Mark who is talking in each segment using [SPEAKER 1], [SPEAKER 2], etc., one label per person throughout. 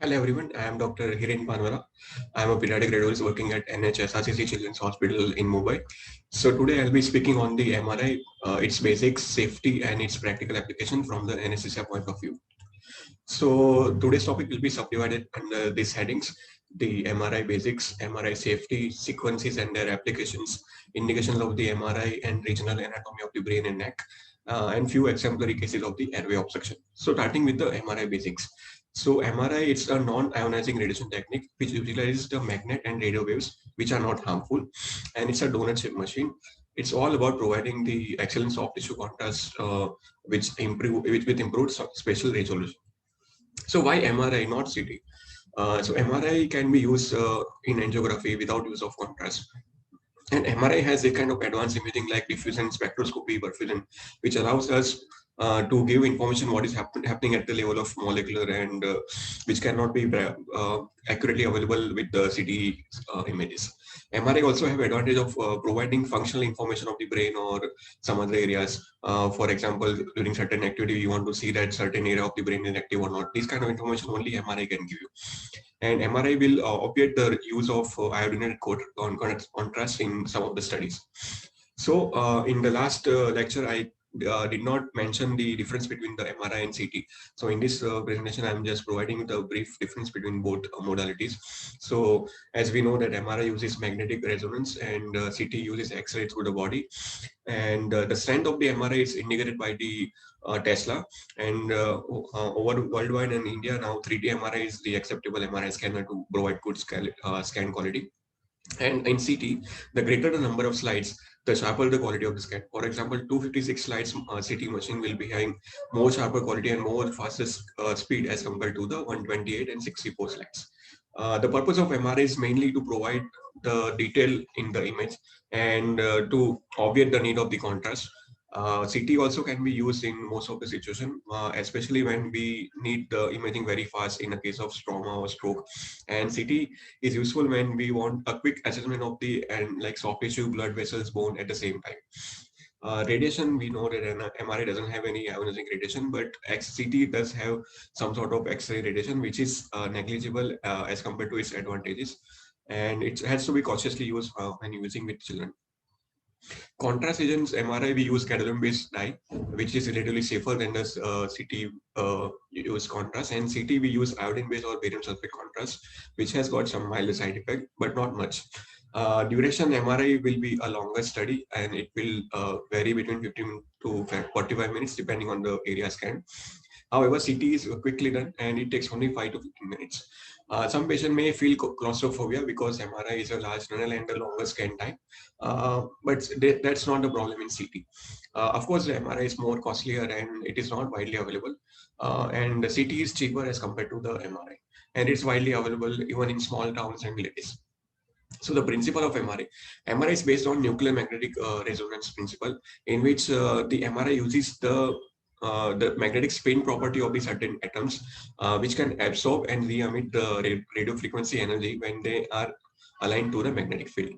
[SPEAKER 1] Hello everyone, I am Dr. Hiren Panwara. I am a pediatric radiologist working at NHSRCC Children's Hospital in Mumbai. So today I'll be speaking on the MRI, its basics, safety and its practical application from the anesthesia point of view. So today's topic will be subdivided under these headings: the MRI basics, MRI safety, sequences and their applications, indications of the MRI and regional anatomy of the brain and neck, and few exemplary cases of the airway obstruction. So starting with the MRI basics. So MRI, it's a non-ionizing radiation technique which utilizes the magnet and radio waves which are not harmful, and it's a donut-shaped machine. It's all about providing the excellent soft tissue contrast, which with improved spatial resolution. So why MRI, not CT? So MRI can be used in angiography without use of contrast. And MRI has a kind of advanced imaging like diffusion, spectroscopy, perfusion, which allows us to give information what is happening at the level of molecular and which cannot be accurately available with the CT images. MRI also have advantage of providing functional information of the brain or some other areas. For example, during certain activity, you want to see that certain area of the brain is active or not. This kind of information only MRI can give you. And MRI will obviate the use of iodinated contrast in some of the studies. So in the last lecture, I did not mention the difference between the MRI and CT. So in this presentation, I'm just providing the brief difference between both modalities. So as we know that MRI uses magnetic resonance and CT uses X-ray through the body. And the strength of the MRI is indicated by the Tesla. And over worldwide and India now, 3D MRI is the acceptable MRI scanner to provide good scan quality. And in CT, the greater the number of slides, the sharper the quality of the scan. For example, 256 slides CT machine will be having more sharper quality and more fastest speed as compared to the 128 and 64 slides. The purpose of MRI is mainly to provide the detail in the image and to obviate the need of the contrast. CT also can be used in most of the situation, especially when we need the imaging very fast in a case of trauma or stroke. And CT is useful when we want a quick assessment of the and like soft tissue, blood vessels, bone at the same time. Radiation, we know that an MRI doesn't have any ionizing radiation, but CT does have some sort of X-ray radiation, which is negligible as compared to its advantages. And it has to be cautiously used when using with children. Contrast agents, MRI, we use gadolinium-based dye, which is relatively safer than the CT use contrast. And CT, we use iodine-based or barium sulfate contrast, which has got some mild side effect, but not much. Duration MRI will be a longer study, and it will vary between 15 to 45 minutes depending on the area scanned. However, CT is quickly done and it takes only 5 to 15 minutes. Some patient may feel claustrophobia because MRI is a large tunnel and a longer scan time, but that's not the problem in CT. Of course, the MRI is more costlier and it is not widely available, and the CT is cheaper as compared to the MRI, and it's widely available even in small towns and villages. So the principle of MRI is based on nuclear magnetic resonance principle, in which the MRI uses the magnetic spin property of the certain atoms, which can absorb and re-emit the radio frequency energy when they are aligned to the magnetic field.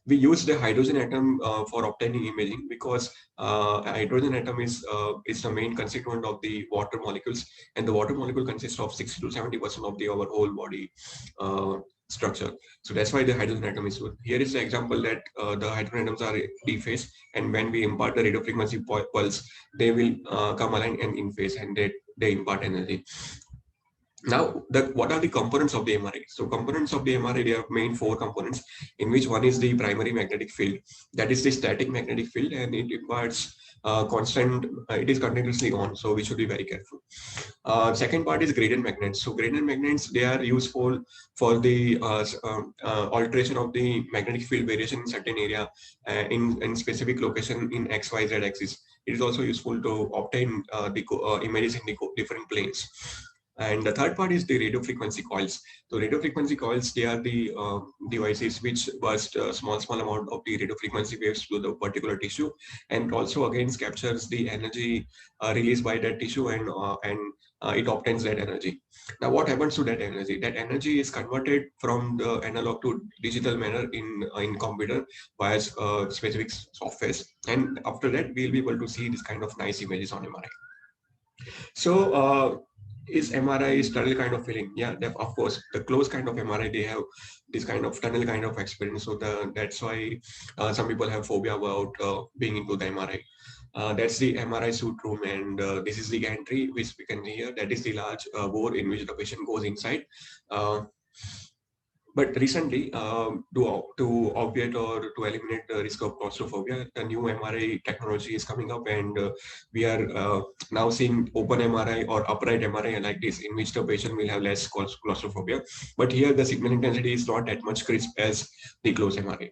[SPEAKER 1] We use the hydrogen atom for obtaining imaging because hydrogen atom is the main constituent of the water molecules, and the water molecule consists of 60 to 70% of the our whole body uh, structure. So that's why the hydrogen atom is good. Here is the example that the hydrogen atoms are D-phase, and when we impart the radio frequency pulse, they will come aligned and in phase, and they impart energy. Now, what are the components of the MRI? So components of the MRI, they have main four components, in which one is the primary magnetic field. That is the static magnetic field, and it imparts it is continuously on, so we should be very careful. Second part is gradient magnets. So gradient magnets, they are useful for the alteration of the magnetic field variation in certain area in specific location in XYZ axis. It is also useful to obtain the images in the different planes. And the third part is the radio frequency coils. So radio frequency coils, they are the devices which burst a small amount of the radio frequency waves to the particular tissue, and also again captures the energy released by that tissue, and it obtains that energy. Now, what happens to that energy? That energy is converted from the analog to digital manner in computer via specific softwares, and after that we'll be able to see this kind of nice images on MRI. So Is MRI is tunnel kind of feeling? Yeah, of course. The close kind of MRI, they have this kind of tunnel kind of experience. So that's why some people have phobia about being into the MRI. That's the MRI suit room, and this is the entry which we can see here. That is the large bore in which the patient goes inside. Uh, but recently, to obviate or to eliminate the risk of claustrophobia, the new MRI technology is coming up, and we are now seeing open MRI or upright MRI like this, in which the patient will have less claustrophobia. But here, the signal intensity is not that much crisp as the close MRI.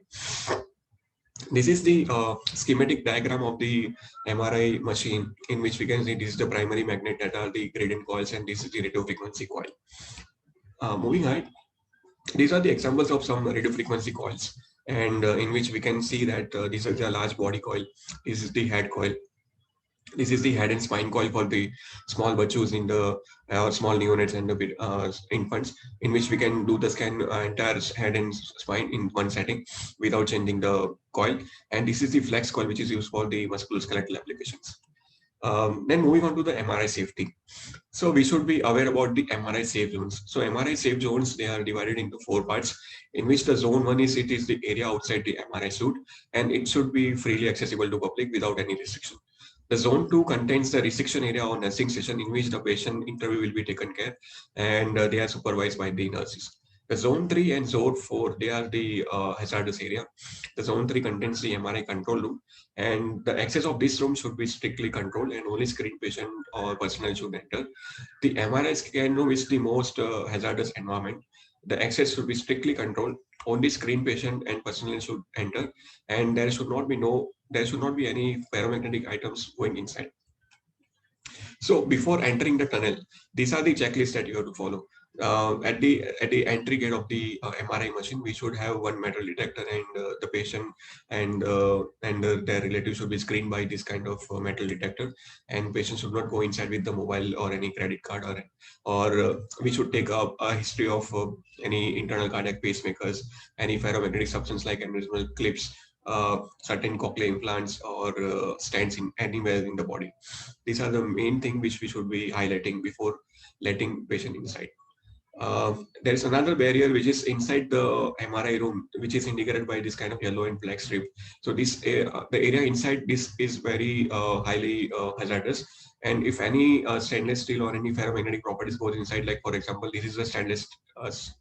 [SPEAKER 1] This is the schematic diagram of the MRI machine, in which we can see this is the primary magnet that are the gradient coils, and this is the radio frequency coil. Moving ahead, these are the examples of some radio frequency coils, and in which we can see that this is a large body coil. This is the head coil. This is the head and spine coil for the small bachus in the small neonates and the infants, in which we can do the scan entire head and spine in one setting without changing the coil. And this is the flex coil, which is used for the musculoskeletal applications. Then moving on to the MRI safety. So we should be aware about the MRI safe zones. So MRI safe zones, they are divided into 4 parts, in which the zone 1 is it is the area outside the MRI suite, and it should be freely accessible to public without any restriction. The zone 2 contains the restriction area or nursing session, in which the patient interview will be taken care, and they are supervised by the nurses. The zone 3 and zone 4, they are the hazardous area. The zone 3 contains the MRI control room, and the access of this room should be strictly controlled, and only screen patient or personnel should enter. The MRI scan room is the most hazardous environment. The access should be strictly controlled. Only screen patient and personnel should enter, and there should not be any paramagnetic items going inside. So before entering the tunnel, these are the checklists that you have to follow. At the entry gate of the MRI machine, we should have one metal detector, and the patient and their relative should be screened by this kind of metal detector. And patient should not go inside with the mobile or any credit card, or we should take up a history of any internal cardiac pacemakers, any ferromagnetic substance like aneurysmal clips, certain cochlear implants, or stents in anywhere in the body. These are the main thing which we should be highlighting before letting patient inside. There is another barrier which is inside the MRI room, which is indicated by this kind of yellow and black strip. So the area inside this is very highly hazardous. And if any stainless steel or any ferromagnetic properties goes inside, like for example, this is a stainless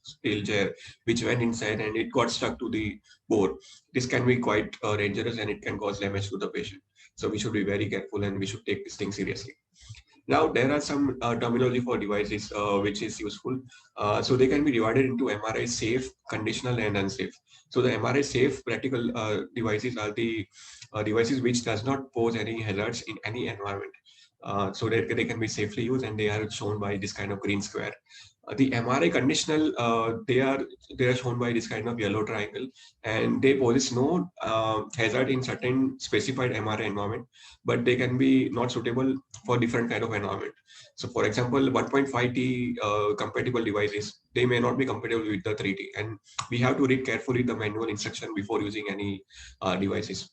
[SPEAKER 1] steel chair which went inside and it got stuck to the bore. This can be quite dangerous, and it can cause damage to the patient. So we should be very careful, and we should take this thing seriously. Now, there are some terminology for devices which is useful. So they can be divided into MRI safe, conditional, and unsafe. So the MRI safe practical devices are the devices which does not pose any hazards in any environment. So they can be safely used, and they are shown by this kind of green square. The MRI conditional, they are shown by this kind of yellow triangle, and they pose no hazard in certain specified MRI environment, but they can be not suitable for different kind of environment. So for example, 1.5T compatible devices, they may not be compatible with the 3T, and we have to read carefully the manual instruction before using any devices.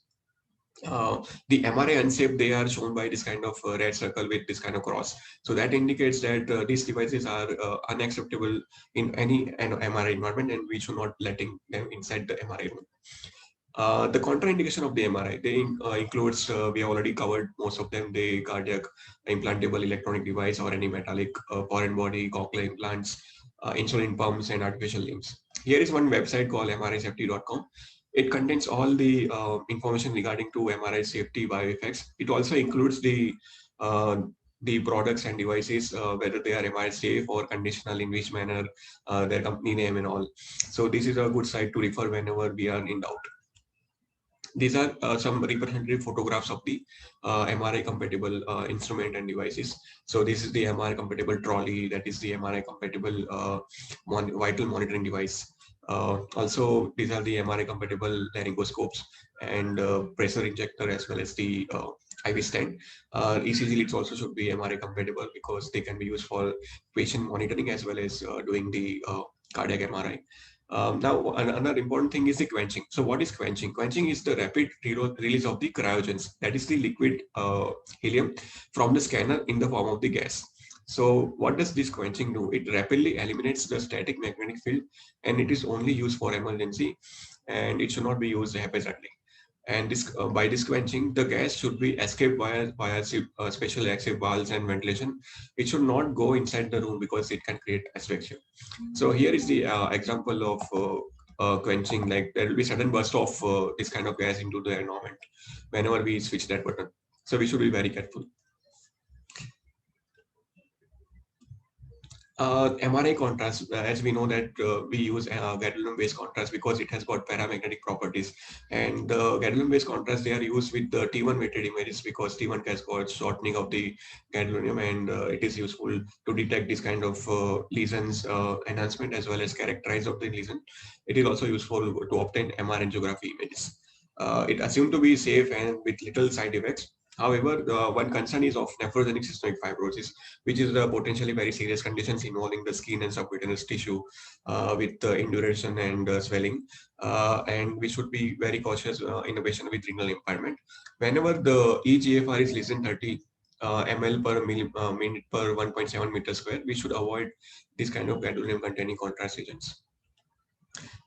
[SPEAKER 1] The MRI unsafe, they are shown by this kind of red circle with this kind of cross. So that indicates that these devices are unacceptable in any MRI environment, and we should not letting them inside the MRI room. The contraindication of the MRI, they includes, we have already covered most of them, the cardiac implantable electronic device or any metallic foreign body, cochlear implants, insulin pumps, and artificial limbs. Here is one website called mrisafety.com. It contains all the information regarding to MRI safety bioeffects. It also includes the products and devices, whether they are MRI safe or conditional, in which manner, their company name and all. So this is a good site to refer whenever we are in doubt. These are some representative photographs of the MRI compatible instrument and devices. So this is the MRI compatible trolley, that is the MRI compatible vital monitoring device. Also, these are the MRI compatible laryngoscopes and pressure injector, as well as the IV stand. ECG leads also should be MRI compatible, because they can be used for patient monitoring as well as doing the cardiac MRI. Now, another important thing is the quenching. So what is quenching? Quenching is the rapid release of the cryogens, that is the liquid helium from the scanner in the form of the gas. So what does this quenching do? It rapidly eliminates the static magnetic field, and it is only used for emergency, and it should not be used haphazardly. And this by this quenching, the gas should be escaped via special exit valves and ventilation. It should not go inside the room because it can create asphyxia. So here is the example of quenching. Like there will be sudden burst of this kind of gas into the environment whenever we switch that button. So we should be very careful. MRI contrast, as we know that we use gadolinium-based contrast because it has got paramagnetic properties. And gadolinium-based contrast, they are used with the T1 weighted images because T1 has got shortening of the gadolinium, and it is useful to detect this kind of lesions enhancement as well as characterize of the lesion. It is also useful to obtain MR angiography images. It assumed to be safe and with little side effects. However, the one concern is of nephrogenic systemic fibrosis, which is a potentially very serious conditions involving the skin and subcutaneous tissue with induration and swelling. And we should be very cautious in a patient with renal impairment. Whenever the eGFR is less than 30 ml per minute per 1.7 meter square, we should avoid this kind of gadolinium containing contrast agents.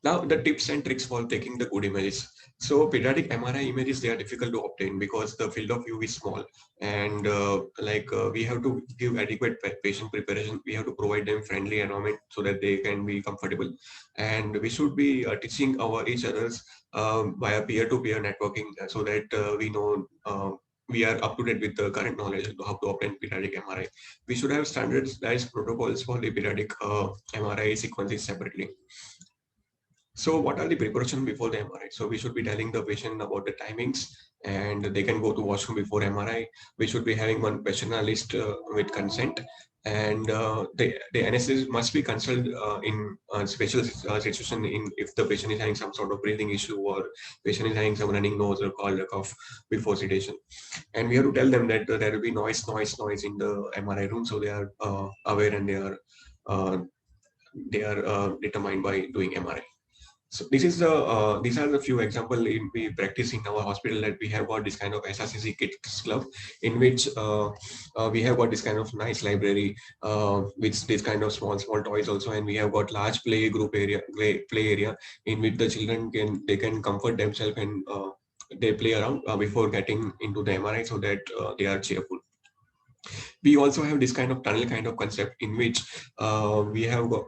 [SPEAKER 1] Now, the tips and tricks for taking the good images. So, pediatric MRI images, they are difficult to obtain because the field of view is small, and we have to give adequate patient preparation. We have to provide them friendly environment so that they can be comfortable, and we should be teaching our each others via peer-to-peer networking so that we know. We are up to date with the current knowledge of how to obtain pediatric MRI. We should have standardized protocols for the pediatric MRI sequences separately. So what are the preparation before the MRI? So we should be telling the patient about the timings, and they can go to washroom before MRI. We should be having one questionnaire list with consent, and the anesthetist must be consulted in special situation in if the patient is having some sort of breathing issue or patient is having some running nose or cold cough before sedation. And we have to tell them that there will be noise in the MRI room, so they are aware, and uh, they are determined by doing MRI. So this is the these are the few example we practice in our hospital, that we have got this kind of SRCC Kids Club in which we have got this kind of nice library with this kind of small toys also, and we have got large play area in which the children can comfort themselves, and they play around before getting into the MRI so that they are cheerful. We also have this kind of tunnel kind of concept in which we have got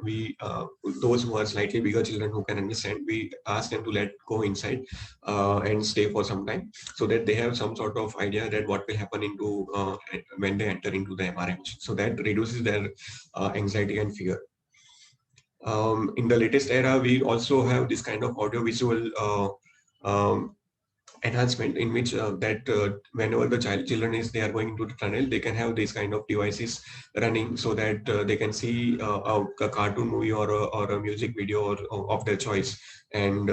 [SPEAKER 1] those who are slightly bigger children who can understand, we ask them to let go inside and stay for some time so that they have some sort of idea that what will happen into when they enter into the MRI machine. So that reduces their anxiety and fear. In the latest era, we also have this kind of audio visual enhancement in which that whenever the children is they are going into the tunnel, they can have these kind of devices running so that they can see a cartoon movie or a music video of their choice, and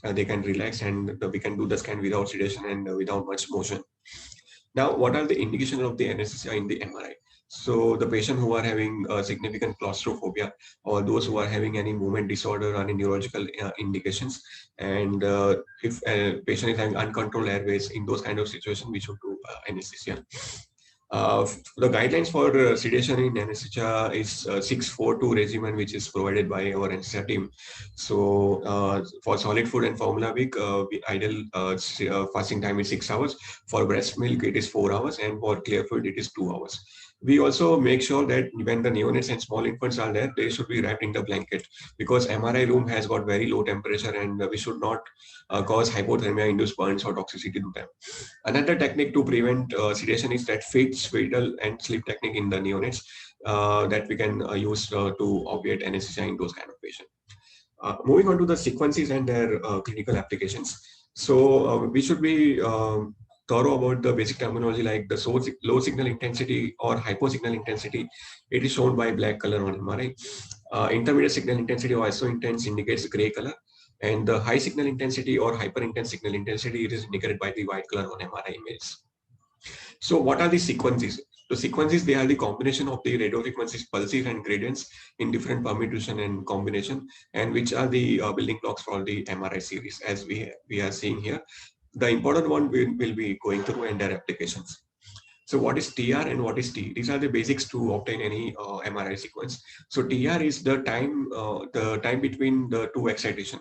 [SPEAKER 1] they can relax, and we can do the scan without sedation and without much motion. Now, what are the indications of the anesthesia in the MRI? So the patient who are having significant claustrophobia, or those who are having any movement disorder or any neurological indications, and if a patient is having uncontrolled airways, in those kind of situations, we should do anesthesia. The guidelines for sedation in anesthesia is 6-4-2 regimen, which is provided by our anesthesia team. So for solid food and formula week, ideal fasting time is 6 hours. For breast milk, it is 4 hours, and for clear food, it is 2 hours. We also make sure that when the neonates and small infants are there, they should be wrapped in the blanket, because MRI room has got very low temperature, and we should not cause hypothermia, induced burns, or toxicity to them. Another technique to prevent sedation is that fixed, swaddle, and sleep technique in the neonates that we can use to obviate anesthesia in those kind of patients. Moving on to the sequences and their clinical applications. So we should be thorough about the basic terminology, like the source, low signal intensity or hypo signal intensity. It is shown by black color on MRI. Intermediate signal intensity or iso-intense indicates gray color. And the high signal intensity or hyper intense signal intensity, it is indicated by the white color on MRI image. So what are the sequences? The sequences, they are the combination of the radio frequencies, pulses, and gradients in different permutation and combination, and which are the building blocks for the MRI series, as we are seeing here. The important one will be going through and their applications. So what is TR and what is T? These are the basics to obtain any MRI sequence. So TR is the time between the two excitation.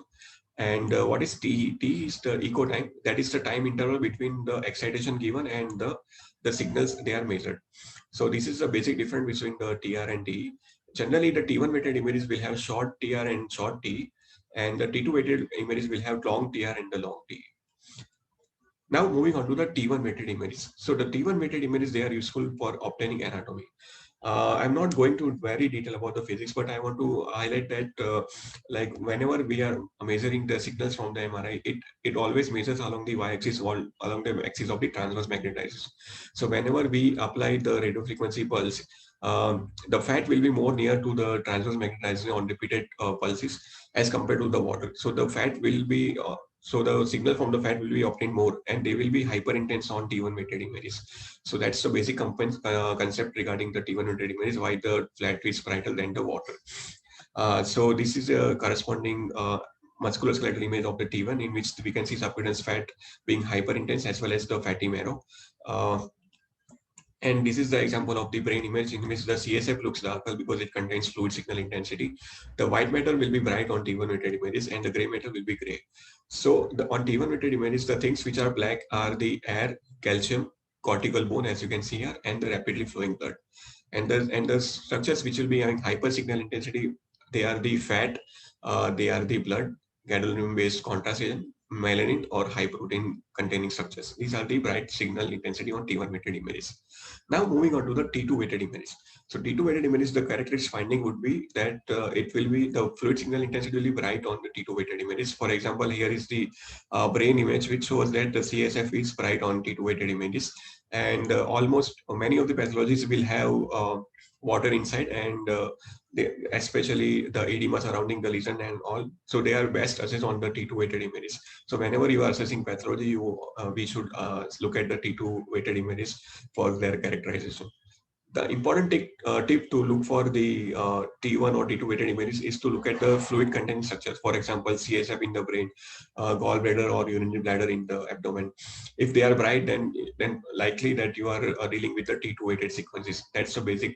[SPEAKER 1] And what is T? T is the echo time. That is the time interval between the excitation given and the signals they are measured. So this is the basic difference between the TR and TE. Generally, the T1 weighted images will have short TR and short T, and the T2 weighted images will have long TR and the long T. Now moving on to the T1 weighted images. So the T1 weighted images, they are useful for obtaining anatomy. I'm not going to very detail about the physics, but I want to highlight that like whenever we are measuring the signals from the MRI, it always measures along the y-axis or along the axis of the transverse magnetization. So whenever we apply the radio frequency pulse, the fat will be more near to the transverse magnetization on repeated pulses as compared to the water. So the fat will be so the signal from the fat will be obtained more, and they will be hyper intense on T1 weighted images. So that's the basic concept regarding the T1 weighted images, why the fat is brighter than the water. So this is a corresponding musculoskeletal image of the T1, in which we can see subcutaneous fat being hyper intense as well as the fatty marrow. And this is the example of the brain image in which the CSF looks darker because it contains fluid signal intensity. The white matter will be bright on T1 weighted images and the gray matter will be gray. So on T1 weighted images, the things which are black are the air, calcium, cortical bone, as you can see here, and the rapidly flowing blood. And the structures which will be having hyper signal intensity, they are the fat, they are the blood, gadolinium based contrast agent, melanin or high protein containing structures. These are the bright signal intensity on T1 weighted images. Now moving on to the T2 weighted images. So T2 weighted images, the characteristic finding would be that it will be the fluid signal intensity will be bright on the T2 weighted images. For example, here is the brain image which shows that the CSF is bright on T2 weighted images, and almost many of the pathologies will have water inside, and especially the edema surrounding the lesion and all. So they are best assessed on the T2 weighted images. So whenever you are assessing pathology, we should look at the T2 weighted images for their characterization. The important tip to look for the T1 or T2 weighted images is to look at the fluid content structures. For example, CSF in the brain, gallbladder or urinary bladder in the abdomen. If they are bright, then likely that you are dealing with the T2 weighted sequences. That's the basic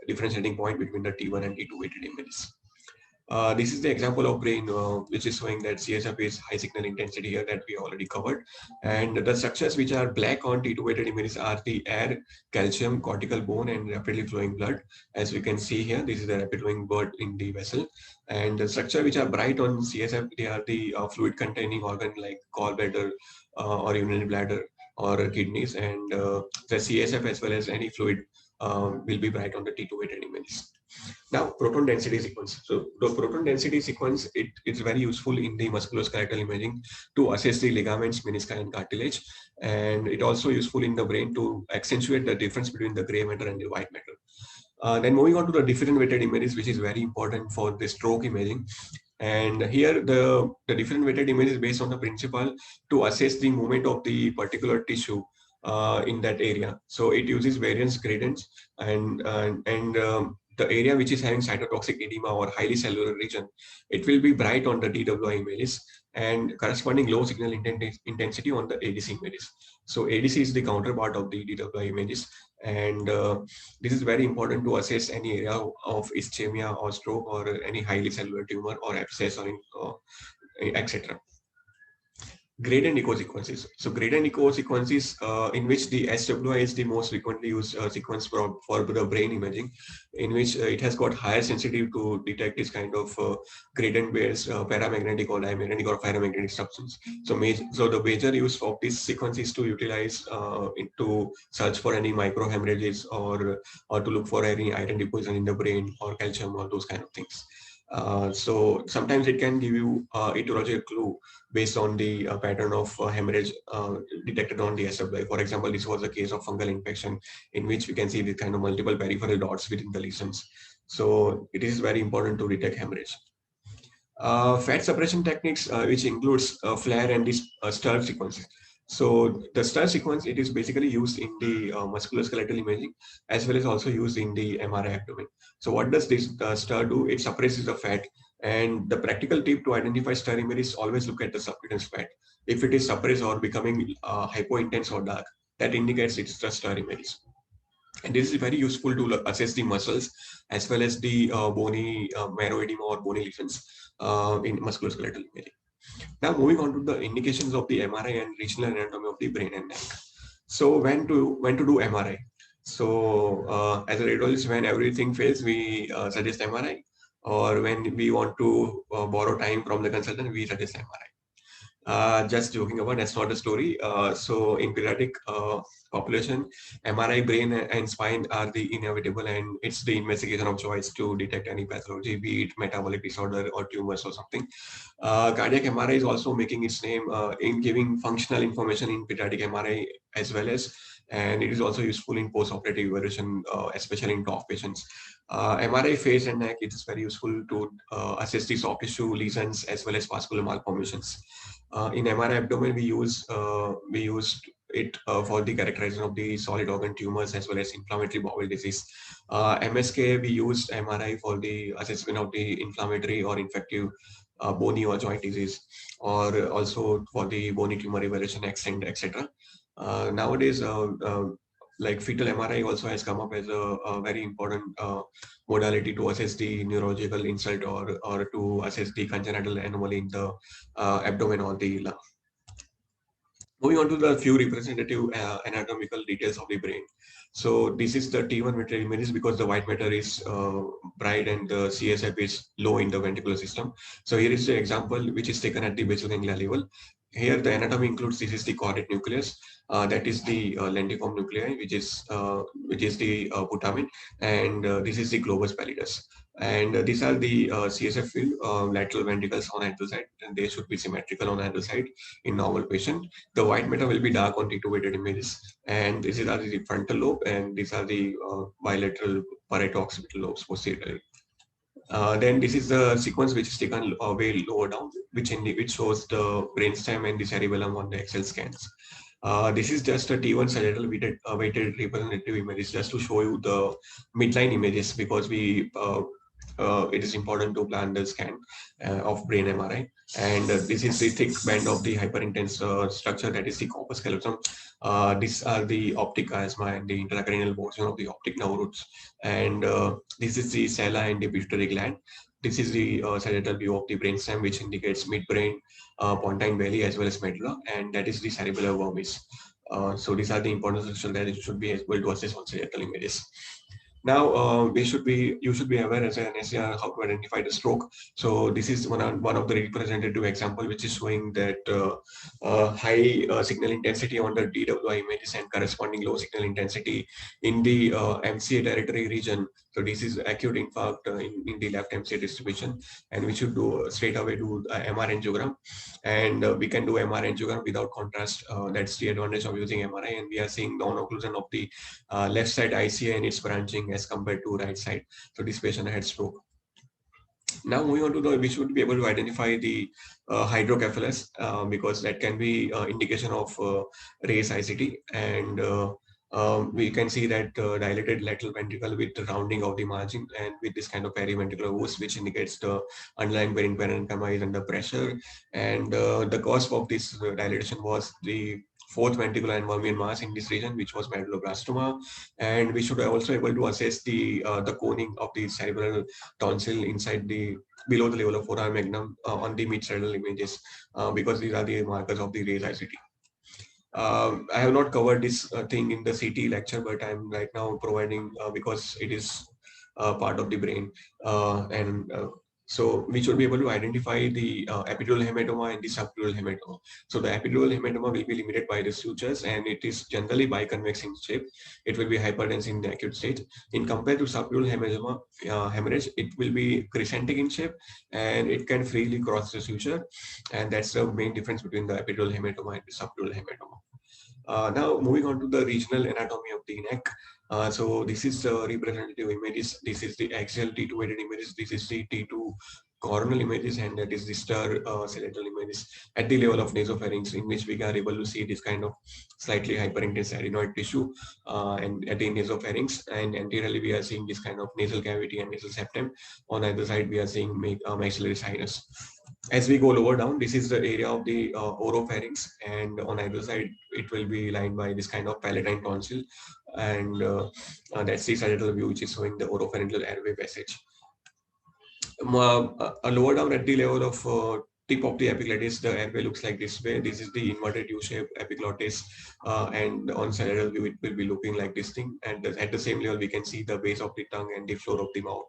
[SPEAKER 1] differentiating point between the T1 and T2 weighted images. This is the example of brain, which is showing that CSF is high signal intensity here that we already covered. And the structures which are black on T2 weighted images are the air, calcium, cortical bone, and rapidly flowing blood. As we can see here, this is the rapid flowing blood in the vessel. And the structure which are bright on CSF, they are the fluid containing organ like gallbladder or urinary bladder or kidneys. And the CSF as well as any fluid will be bright on the T2 weighted images. Now, proton density sequence. So the proton density sequence, it is very useful in the musculoskeletal imaging to assess the ligaments, menisci, and cartilage. And it also useful in the brain to accentuate the difference between the gray matter and the white matter. Then moving on to the different weighted images, which is very important for the stroke imaging. And here the different weighted image is based on the principle to assess the movement of the particular tissue in that area. So it uses variance gradients, and the area which is having cytotoxic edema or highly cellular region, it will be bright on the DWI images and corresponding low signal intensity on the ADC images. So ADC is the counterpart of the DWI images, and this is very important to assess any area of ischemia or stroke or any highly cellular tumor or abscess or etc. Gradient echo sequences. So gradient echo sequences in which the SWI is the most frequently used sequence for the brain imaging, in which it has got higher sensitivity to detect this kind of gradient-based paramagnetic or diamagnetic or ferromagnetic substance. So the major use of this sequence is to utilize to search for any micro hemorrhages or to look for any iron deposition in the brain or calcium or those kind of things. So sometimes it can give you etiological clue based on the pattern of hemorrhage detected on the SWI. For example, this was a case of fungal infection in which we can see the kind of multiple peripheral dots within the lesions. So it is very important to detect hemorrhage. Fat suppression techniques, which includes flare and this stir sequences. So the stir sequence, it is basically used in the musculoskeletal imaging as well as also used in the MRI abdomen. So what does this stir do? It suppresses the fat, and the practical tip to identify stir image is always look at the subcutaneous fat. If it is suppressed or becoming hypointense or dark, that indicates it's the star image. And this is very useful to assess the muscles as well as the bony marrow edema or bony lesions in musculoskeletal imaging. Now moving on to the indications of the MRI and regional anatomy of the brain and neck. So when to do MRI? So as a radiologist, when everything fails, we suggest MRI, or when we want to borrow time from the consultant, we suggest MRI. Just joking about, that's not the story. So in pediatric population, MRI brain and spine are the inevitable, and it's the investigation of choice to detect any pathology, be it metabolic disorder or tumors or something. Cardiac MRI is also making its name in giving functional information in pediatric MRI as well as, and it is also useful in post-operative evaluation, especially in TOF patients. MRI face and neck, it is very useful to assess the soft tissue lesions as well as vascular malformations. In MRI abdomen, we used it for the characterization of the solid organ tumors as well as inflammatory bowel disease. MSK, we used MRI for the assessment of the inflammatory or infective bony or joint disease, or also for the bony tumor evaluation, extent, etc. Nowadays, like fetal MRI also has come up as a very important modality to assess the neurological insult, or to assess the congenital anomaly in the abdomen or the lung. Moving on to the few representative anatomical details of the brain. So this is the T1 matter images because the white matter is bright and the CSF is low in the ventricular system. So here is the example which is taken at the basal ganglia level. Here the anatomy includes, this is the caudate nucleus, that is the lentiform nuclei, which is the putamen, and this is the globus pallidus. And these are the CSF field, lateral ventricles on either side, and they should be symmetrical on either side in normal patient. The white matter will be dark on T2-weighted images, and this is the frontal lobe, and these are the bilateral parieto-occipital lobes posteriorly. Then this is the sequence which is taken way lower down, which shows the brainstem and the cerebellum on the Excel scans. This is just a T1 sagittal weighted representative images, just to show you the midline images, because it is important to plan the scan of brain MRI. And this is the thick band of the hyperintense structure, that is the corpus callosum. These are the optic chiasma and the intracranial portion of the optic nerve roots. And this is the sella and the pituitary gland. This is the sagittal view of the brainstem, which indicates midbrain, pontine belly, as well as medulla, and that is the cerebellar vermis. So these are the important structures that you should be able to assess on sagittal images. Now, you should be aware as an SCR how to identify the stroke. So this is one of the representative example, which is showing that high signal intensity on the DWI images and corresponding low signal intensity in the MCA territory region. So this is acute infarct in the left MCA distribution, and we should straight away do MR angiogram, and we can do MR angiogram without contrast. That's the advantage of using MRI, and we are seeing non-occlusion of the left side ICA and its branching as compared to right side. So this patient had stroke. Now moving on to we should be able to identify the hydrocephalus, because that can be indication of raised ICT, and we can see that dilated lateral ventricle with the rounding of the margin and with this kind of periventricular ooze, which indicates the underlying brain parenchyma is under pressure. And the cause of this dilatation was the fourth ventricular and Vermeer mass in this region, which was medulloblastoma. And we should also able to assess the coning of the cerebral tonsil inside the below the level of foramen magnum on the mid-cerebral images, because these are the markers of the raised ICT. I have not covered this thing in the CT lecture, but I'm right now providing because it is part of the brain, and so we should be able to identify the epidural hematoma and the subdural hematoma. So the epidural hematoma will be limited by the sutures, and it is generally biconvex in shape. It will be hyperdense in the acute stage. In compared to subdural hematoma, hemorrhage, it will be crescentic in shape, and it can freely cross the suture. And that's the main difference between the epidural hematoma and the subdural hematoma. Now moving on to the regional anatomy of the neck. So this is the representative images. This is the axial T2 weighted images. This is the T2 coronal images, and that is distal sagittal images at the level of nasopharynx, in which we are able to see this kind of slightly hyperintense adenoid tissue and at the nasopharynx, and anteriorly we are seeing this kind of nasal cavity and nasal septum. On either side we are seeing maxillary sinus. As we go lower down, this is the area of the oropharynx, and on either side it will be lined by this kind of palatine tonsil, and that's the sagittal view, which is showing the oropharyngeal airway passage. Lower down at the level of tip of the epiglottis, the airway looks like this way. This is the inverted U-shaped epiglottis, and on sagittal view it will be looking like this thing. And at the same level, we can see the base of the tongue and the floor of the mouth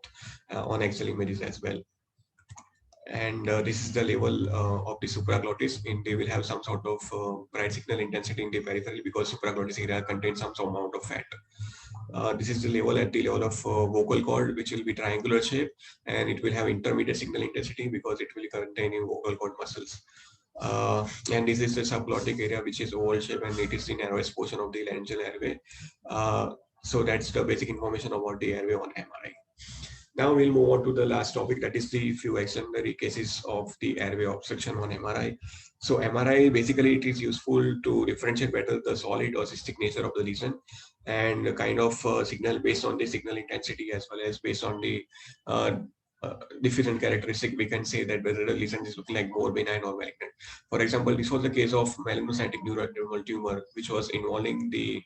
[SPEAKER 1] on axial images as well. And this is the level of the supraglottis, and they will have some sort of bright signal intensity in the periphery, because supraglottis area contains some amount of fat. This is the level at the level of vocal cord, which will be triangular shape, and it will have intermediate signal intensity because it will contain in vocal cord muscles. And this is the subglottic area, which is oval shape, and it is the narrowest portion of the laryngeal airway. So that's the basic information about the airway on MRI. Now we'll move on to the last topic, that is the few exemplary cases of the airway obstruction on MRI. So MRI, basically it is useful to differentiate better the solid or cystic nature of the lesion, and a kind of signal based on the signal intensity as well as based on the different characteristic, we can say that whether the lesion is looking like more benign or malignant. For example, this was the case of melanocytic neurodermal tumor, which was involving the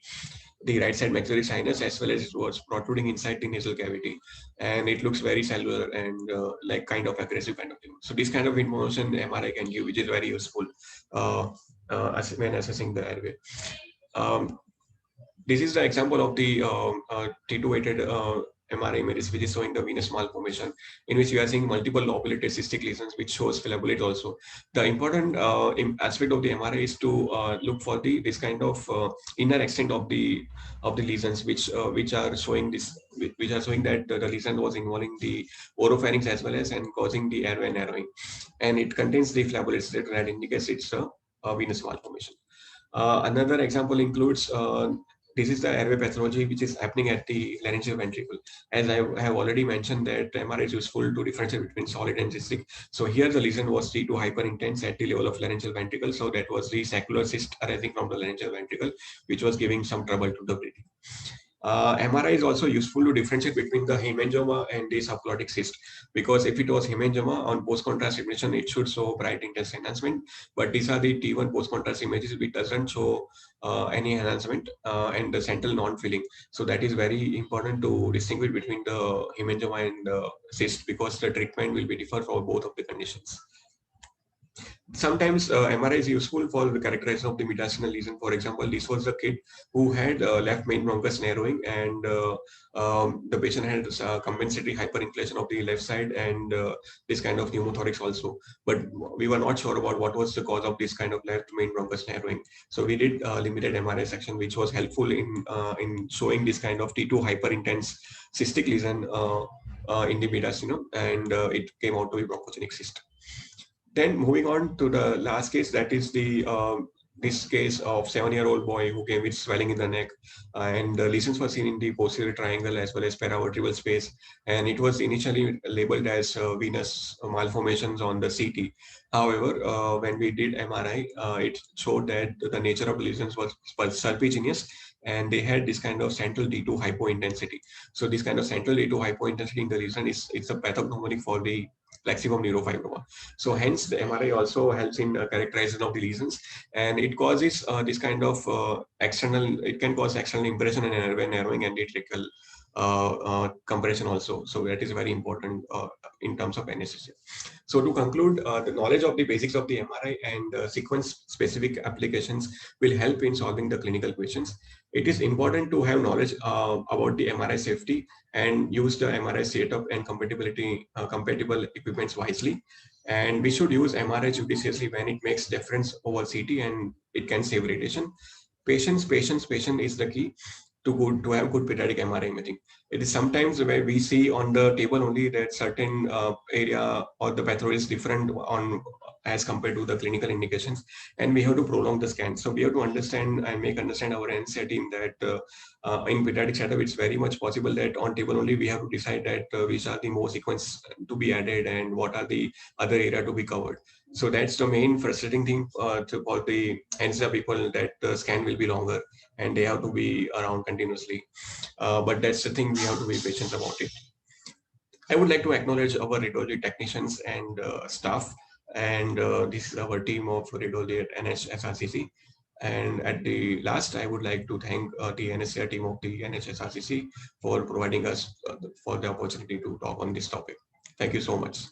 [SPEAKER 1] right side maxillary sinus, as well as it was protruding inside the nasal cavity, and it looks very cellular and like kind of aggressive kind of thing. So this kind of information MRI can give, which is very useful when assessing the airway. This is the example of the T2-weighted MRI images, which is showing the venous malformation, in which you are seeing multiple lobulated cystic lesions, which shows phlebulate also. The important aspect of the MRI is to look for this kind of inner extent of the lesions, which are showing that the lesion was involving the oropharynx as well as and causing the airway narrowing, and it contains the phlebulates that indicates it's a venous malformation. Another example includes this is the airway pathology which is happening at the laryngeal ventricle. As I have already mentioned that MRI is useful to differentiate between solid and cystic. So here the lesion was T2 hyperintense at the level of laryngeal ventricle. So that was the saccular cyst arising from the laryngeal ventricle, which was giving some trouble to the breathing. MRI is also useful to differentiate between the hemangioma and the subglottic cyst, because if it was hemangioma on post-contrast emission, it should show bright intense enhancement, but these are the T1 post-contrast images which doesn't show any enhancement and the central non-filling. So that is very important to distinguish between the hemangioma and the cyst, because the treatment will be different for both of the conditions. Sometimes MRI is useful for the characterization of the mediastinal lesion. For example, this was a kid who had left main bronchus narrowing, and the patient had compensatory hyperinflation of the left side and this kind of pneumothorax also. But we were not sure about what was the cause of this kind of left main bronchus narrowing. So we did limited MRI section, which was helpful in showing this kind of T2 hyperintense cystic lesion in the mediastinum, and it came out to be bronchogenic cyst. Then moving on to the last case, that is this case of 7-year-old boy who came with swelling in the neck, and the lesions were seen in the posterior triangle as well as paravertebral space, and it was initially labeled as venous malformations on the CT. However, when we did MRI, it showed that the nature of the lesions was serpiginous, and they had this kind of central T2 hypointensity. So this kind of central T2 hypointensity in the lesion it's a pathognomonic for the plexiform neurofibroma. So hence the MRI also helps in characterization of the lesions, and it causes this kind of it can cause external impression and airway narrowing and atrial compression also. So that is very important in terms of anesthesia. So to conclude, the knowledge of the basics of the MRI and sequence specific applications will help in solving the clinical questions. It is important to have knowledge about the MRI safety and use the MRI setup and compatible equipments wisely. And we should use MRI judiciously when it makes difference over CT and it can save radiation. Patience is the key to have good pediatric MRI imaging. It is sometimes where we see on the table only that certain area or the pathology is different on as compared to the clinical indications, and we have to prolong the scan. So we have to understand and make understand our NCR team that in pediatric setup, it's very much possible that on table only we have to decide that which are the more sequence to be added and what are the other area to be covered. So that's the main frustrating thing for the NCR people, that the scan will be longer and they have to be around continuously. But that's the thing, we have to be patient about it. I would like to acknowledge our radiology technicians and staff, and this is our team of radiology at NHSRCC. And at the last, I would like to thank the NSCR team of the NHSRCC for providing us for the opportunity to talk on this topic. Thank you so much.